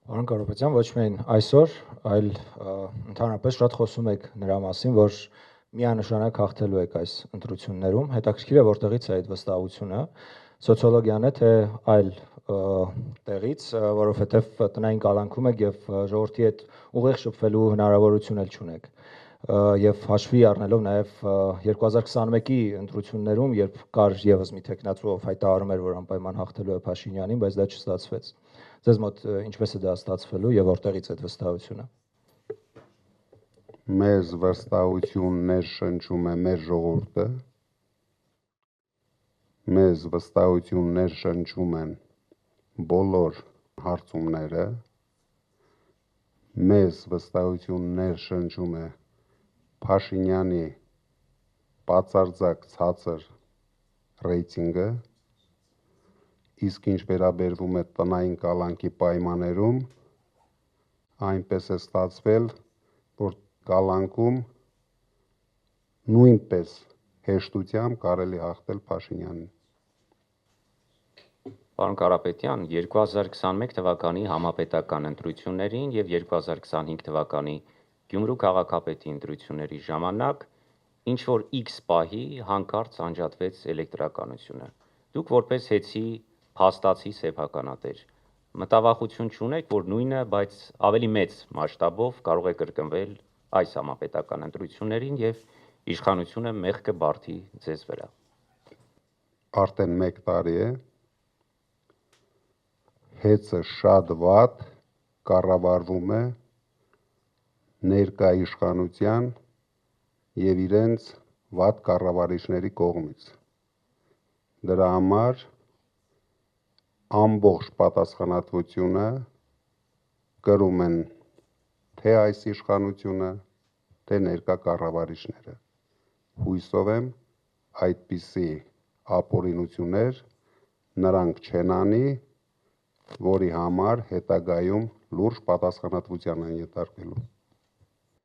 Պարոն Կարապետյան, ոչ միայն այսօր, այլ ընդհանրապես շատ խոսում եք նրա մասին, որ միանշանակ հաղթելու եք այս ընտրություններում։ Հետաքրքիր է, որտեղից է այդ վստահությունը, սոցիոլոգիան է, թե այլ տեղից, որովհետև տնային կալանքում եք եւ ժողովրդի հետ ուղիղ շփվելու հնարավորություն էլ չունեք։ Եվ հաշվի առնելով նաև 2021-ի ընտրություններում, երբ կար եւս մի տեխնացու, ով հայտարարում էր, որ անպայման հաղթելու է Փաշինյանին, բայց դա չստացվեց։ Ձեզ մոտ ինչպես է դա ստացվելու եւ որտեղից է այդ վստահությունը։ Մեզ վստահություններ շնչում է մեր ժողովուրդը, մեզ վստահություններ շնչում են բոլոր հարցումները, մեզ վստահություններ շնչում է Փաշինյանի բացարձակ ցածր ռեյտինգը, իսկ ինչ վերաբերվում է տնային կալանքի պայմաններում, այնպես է ստացվել, որ կալանքում նույնպես հեշտությամբ կարելի հաղթել Փաշինյանին։ Պարոն Կարապետյան, 2021 թվականի համապետական ընտրություններին եւ 2025 թվականի Գյումրու քաղաքապետի ընտրությունների ժամանակ ինչ որ X պահի հանկարծ անջատվեց էլեկտրականությունը։ Դուք որպես հեծի փաստացի սեփականատեր մտավախություն չունեք, որ նույնը, բայց ավելի մեծ մասշտաբով կարող է կրկնվել այս համապետական ընտրություններին եւ իշխանությունը մեղքը բարդի ձեզ վրա։ Արդեն 1 տարի է հեծը շատ վատ կառավարվում է ներկա իշխանության եւ իրենց վատ կառավարիչների կողմից։ Դրա համար ամբողջ պատասխանատվությունը կրում են թե այս իշխանությունը, թե ներկա կառավարիչները։ Հույսով եմ այդպիսի ապօրինություններ նրանք չեն անի, որի համար հետագայում լուրջ պատասխանատվության են ենթարկվելու։